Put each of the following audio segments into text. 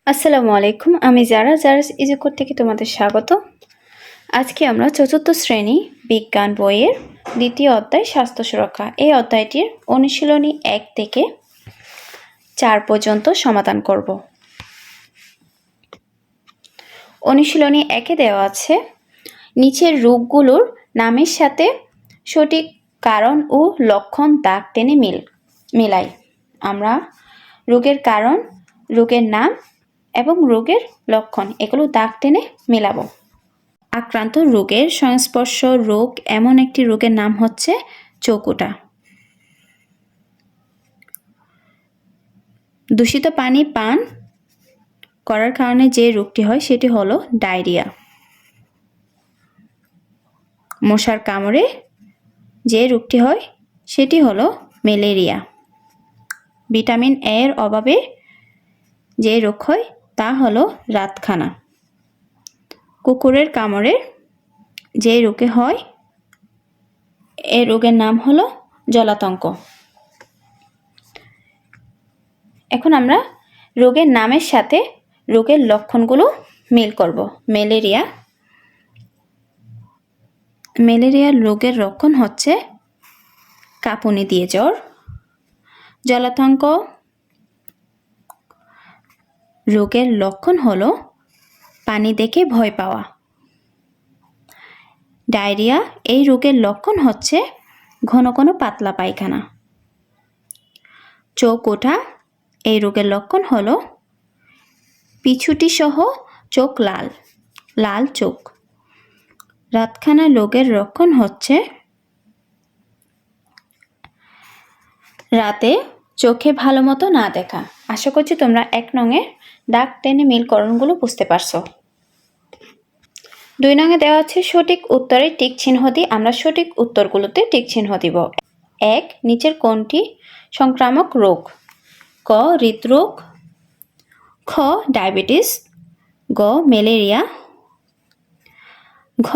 আসসালামু আলাইকুম। আমি জারাস ইজিকোড থেকে তোমাদের স্বাগত। আজকে আমরা চতুর্থ শ্রেণী বিজ্ঞান বইয়ের দ্বিতীয় অধ্যায় স্বাস্থ্য সুরক্ষা এই অধ্যায়টির অনুশীলনী 1 থেকে 4 পর্যন্ত সমাধান করব। অনুশীলনী 1-এ দেওয়া আছে নিচের রোগগুলোর নামের সাথে সঠিক কারণ ও লক্ষণ দাগ টেনে মিলাই। আমরা রোগের কারণ, রোগের নাম এবং রোগের লক্ষণ এগুলো দাগ টেনে মেলাবো। আক্রান্ত রোগের সংস্পর্শ রোগ এমন একটি রোগের নাম হচ্ছে চৌকুটা। দূষিত পানি পান করার কারণে যে রোগটি হয় সেটি হলো ডায়রিয়া। মশার কামড়ে যে রোগটি হয় সেটি হলো ম্যালেরিয়া। ভিটামিন এ এর অভাবে যে রোগ হয় তা হলো রাতকানা। কুকুরের কামড়ে যে রোগে হয় এই রোগের নাম হলো জলাতঙ্ক। এখন আমরা রোগের নামের সাথে রোগের লক্ষণগুলো মিল করব। ম্যালেরিয়ার রোগের লক্ষণ হচ্ছে কাঁপুনি দিয়ে জ্বর। জলাতঙ্ক রোগের লক্ষণ হলো পানি দেখে ভয় পাওয়া। ডায়রিয়া এই রোগের লক্ষণ হচ্ছে ঘন ঘন পাতলা পায়খানা। চৌকুটা এই রোগের লক্ষণ হলো পিছুটি সহ চোখ লাল চোখ। রাতকানা রোগের লক্ষণ হচ্ছে রাতে চোখে ভালো মতো না দেখা। আশা করছি তোমরা 1 নংয়ে দাগ টেনে মিলকরণগুলো বুঝতে পারছো। 2 নংয়ে দেওয়া আছে সঠিক উত্তরে টিক চিহ্ন দিয়ে আমরা সঠিক উত্তরগুলোতে টিক চিহ্ন দিব। 1 নিচের কোনটি সংক্রামক রোগ? ক হৃদরোগ, খ ডায়াবেটিস, গ ম্যালেরিয়া, ঘ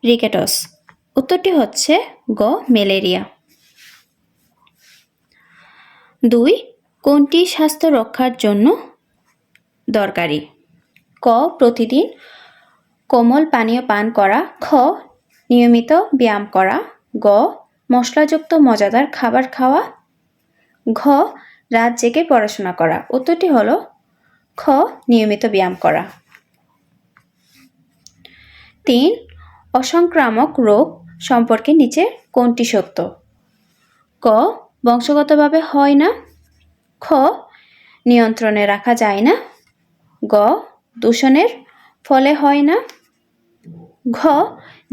রিকেটস। উত্তরটি হচ্ছে গ ম্যালেরিয়া। 2 কোনটি স্বাস্থ্য রক্ষার জন্য দরকারি? ক প্রতিদিন কোমল পানীয় পান করা, খ নিয়মিত ব্যায়াম করা, গ মশলাযুক্ত মজাদার খাবার খাওয়া, ঘ রাত জেগে পড়াশোনা করা। উত্তরটি হলো খ নিয়মিত ব্যায়াম করা। 3 অসংক্রামক রোগ সম্পর্কে নিচে কোনটি সত্য? ক বংশগতভাবে হয় না, খ নিয়ন্ত্রণে রাখা যায় না, গ দূষণের ফলে হয় না, ঘ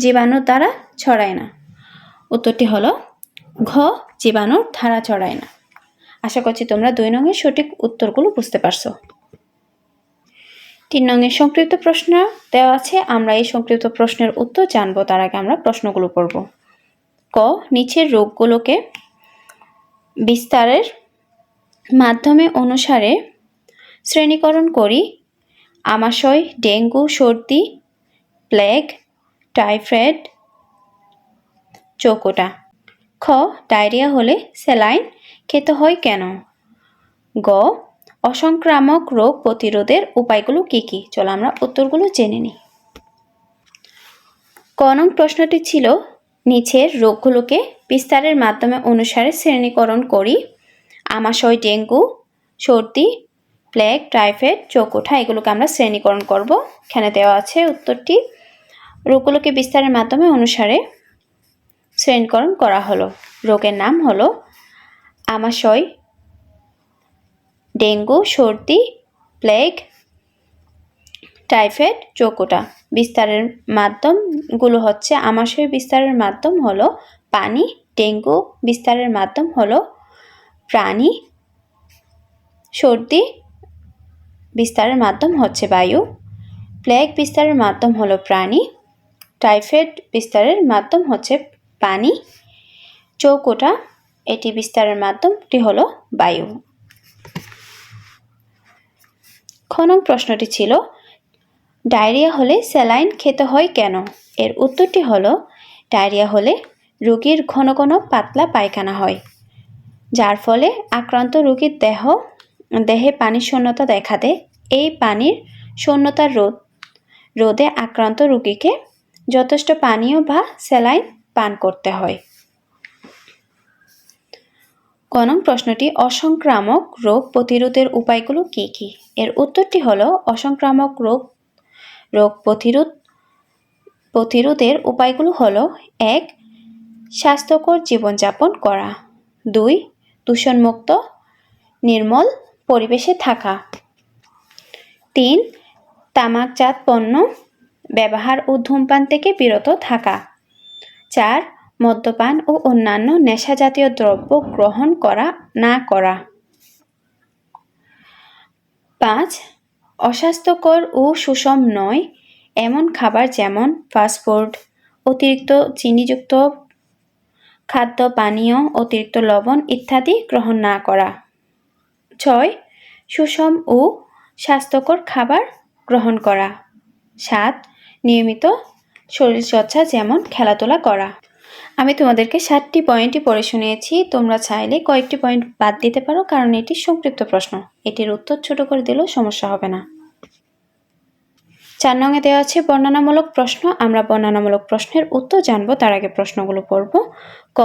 জীবাণুর দ্বারা ছড়ায় না। উত্তরটি হলো ঘ জীবাণুর দ্বারা ছড়ায় না। আশা করছি তোমরা 2 নংয়ের সঠিক উত্তরগুলো বুঝতে পারছো। 3 নংয়ের সংক্ষিপ্ত প্রশ্ন দেওয়া আছে, আমরা এই সংক্ষিপ্ত প্রশ্নের উত্তর জানবো। তার আগে আমরা প্রশ্নগুলো পড়ব। ক নিচের রোগগুলোকে বিস্তারের মাধ্যমে অনুসারে শ্রেণীকরণ করি। আমাশয়, ডেঙ্গু, সর্দি, প্লেগ, টাইফয়েড, চৌকুটা। খ ডায়রিয়া হলে স্যালাইন খেতে হয় কেন? গ অসংক্রামক রোগ প্রতিরোধের উপায়গুলো কি কি? চলো আমরা উত্তরগুলো জেনে নিই। ক নং প্রশ্নটি ছিল নিচের রোগগুলোকে বিস্তারের মাধ্যমে অনুসারে শ্রেণীকরণ করি। আমাশয়, ডেঙ্গু, সর্দি, প্লেগ, টাইফয়েড, চৌকুঠা এগুলোকে আমরা শ্রেণীকরণ করব। এখানে দেওয়া আছে উত্তরটি। রোগগুলোকে বিস্তারের মাধ্যমে অনুসারে শ্রেণীকরণ করা হলো। রোগের নাম হলো আমাশয়, ডেঙ্গু, সর্দি, প্লেগ, টাইফয়েড, চৌকুটা। বিস্তারের মাধ্যমগুলো হচ্ছে আমাশয় বিস্তারের মাধ্যম হলো পানি, ডেঙ্গু বিস্তারের মাধ্যম হলো প্রাণী, সর্দি বিস্তারের মাধ্যম হচ্ছে বায়ু, প্লেগ বিস্তারের মাধ্যম হলো প্রাণী, টাইফয়েড বিস্তারের মাধ্যম হচ্ছে পানি, চৌকুটা এটি বিস্তারের মাধ্যমটি হলো বায়ু। খ নং প্রশ্নটি ছিল ডায়রিয়া হলে স্যালাইন খেতে হয় কেন? এর উত্তরটি হলো ডায়রিয়া হলে রোগীর ঘন ঘন পাতলা পায়খানা হয়, যার ফলে আক্রান্ত রোগীর দেহে পানি শূন্যতা দেখা দেয়। এই পানির শূন্যতা রোধে আক্রান্ত রোগীকে যথেষ্ট পানীয় বা স্যালাইন পান করতে হয়। ক নং প্রশ্নটি অসংক্রামক রোগ প্রতিরোধের উপায়গুলো কি কি? এর উত্তরটি হলো অসংক্রামক রোগ প্রতিরোধের উপায়গুলো হলো ১. স্বাস্থ্যকর জীবনযাপন করা, ২. দূষণমুক্ত নির্মল পরিবেশে থাকা, ৩. তামাকজাত পণ্য ব্যবহার ও ধূমপান থেকে বিরত থাকা, ৪. মদ্যপান ও অন্যান্য নেশাজাতীয় দ্রব্য গ্রহণ না করা, ৫. অস্বাস্থ্যকর ও সুষম নয় এমন খাবার যেমন ফাস্টফুড, অতিরিক্ত চিনিযুক্ত খাদ্য পানীয়, অতিরিক্ত লবণ ইত্যাদি গ্রহণ না করা, ৬. সুষম ও স্বাস্থ্যকর খাবার গ্রহণ করা, ৭. নিয়মিত শরীরচর্চা যেমন খেলাধুলা করা। আমি তোমাদেরকে 7টি পয়েন্টই পড়ে শুনিয়েছি। তোমরা চাইলে কয়েকটি পয়েন্ট বাদ দিতে পারো, কারণ এটি সংক্ষিপ্ত প্রশ্ন। এটির উত্তর ছোট করে দিলেও সমস্যা হবে না। 4 নংয়ে দেওয়া আছে বর্ণনামূলক প্রশ্ন। আমরা বর্ণনামূলক প্রশ্নের উত্তর জানবো, তার আগে প্রশ্নগুলো পড়ব। ক.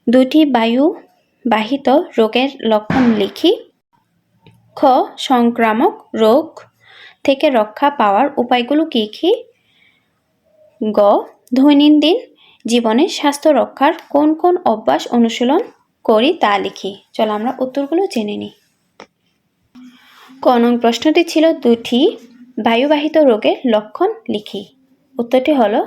2টি বায়ুবাহিত রোগের লক্ষণ লিখি। খ. সংক্রামক রোগ থেকে রক্ষা পাওয়ার উপায়গুলো কি কি? গ. দৈনন্দিন জীবনে স্বাস্থ্য রক্ষার কোন কোন অভ্যাস অনুশীলন করি তা লিখি। চলো আমরা উত্তরগুলো জেনে নিই। ক নং প্রশ্নটি ছিল 2টি বায়ুবাহিত রোগের লক্ষণ লিখি। উত্তরটি হলো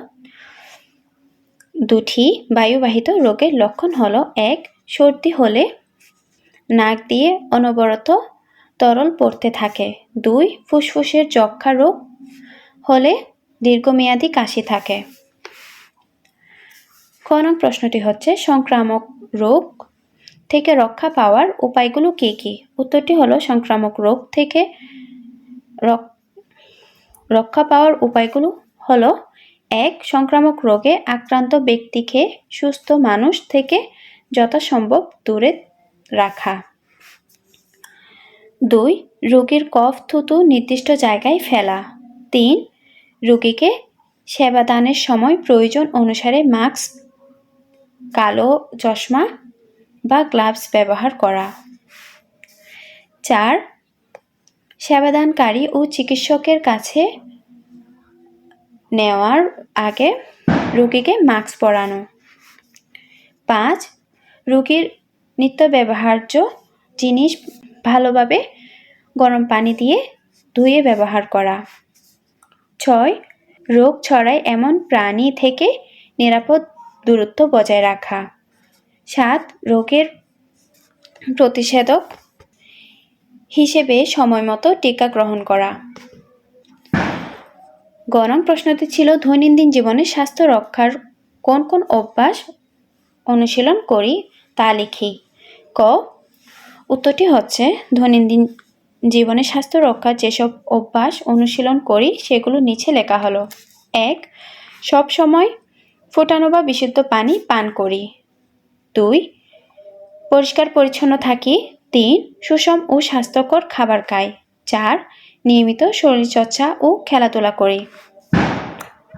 2টি বায়ুবাহিত রোগের লক্ষণ হলো 1. সর্দি হলে নাক দিয়ে অনবরত তরল পড়তে থাকে। 2. ফুসফুসের যক্ষ্মা রোগ হলে দীর্ঘমেয়াদী কাশি থাকে। খ নং প্রশ্নটি হচ্ছে সংক্রামক রোগ থেকে রক্ষা পাওয়ার উপায়গুলো কি কি? উত্তরটি হলো সংক্রামক রোগ থেকে রক্ষা পাওয়ার উপায়গুলো হলো 1. সংক্রামক রোগে আক্রান্ত ব্যক্তিকে সুস্থ মানুষ থেকে যথাসম্ভব দূরে রাখা। 2. রোগীর কফ থুতু নির্দিষ্ট জায়গায় ফেলা। 3. রোগীকে সেবাদানের সময় প্রয়োজন অনুসারে মাস্ক, কালো চশমা বা গ্লাভস ব্যবহার করা। 4. সেবাদানকারী ও চিকিৎসকের কাছে নেওয়ার আগে রোগীকে মাস্ক পরানো। 5. রোগীর নিত্য ব্যবহার্য জিনিস ভালোভাবে গরম পানি দিয়ে ধুয়ে ব্যবহার করা। 6. রোগ ছড়ায় এমন প্রাণী থেকে নিরাপদ দূরত্ব বজায় রাখা। 7. রোগের প্রতিষেধক হিসেবে সময়মতো টিকা গ্রহণ করা। গ নং প্রশ্নটি ছিল দৈনন্দিন জীবনে স্বাস্থ্য রক্ষার কোন কোন অভ্যাস অনুশীলন করি তা লিখি। ক. উত্তরটি হচ্ছে দৈনন্দিন জীবনে স্বাস্থ্য রক্ষার যেসব অভ্যাস অনুশীলন করি সেগুলো নিচে লেখা হলো। 1. সব সময় ফোটানো বা বিশুদ্ধ পানি পান করি। 2. পরিষ্কার পরিচ্ছন্ন থাকি। 3. সুষম ও স্বাস্থ্যকর খাবার খাই। 4. নিয়মিত শরীরচর্চা ও খেলাধুলা করি।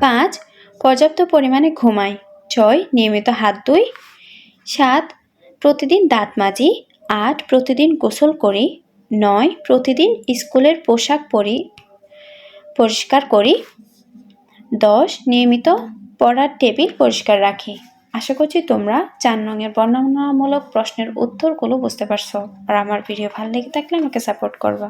5. পর্যাপ্ত পরিমাণে ঘুমাই। 6. নিয়মিত হাত ধুই। 7. প্রতিদিন দাঁত মাজি। 8. প্রতিদিন গোসল করি। 9. প্রতিদিন স্কুলের পোশাক পরিষ্কার করি। 10. নিয়মিত পড়ার টেবিল পরিষ্কার রাখি। আশা করছি তোমরা 4 নংয়ের বর্ণনামূলক প্রশ্নের উত্তরগুলো বুঝতে পারছো। আর আমার ভিডিও ভালো লেগে থাকলে আমাকে সাপোর্ট করবা।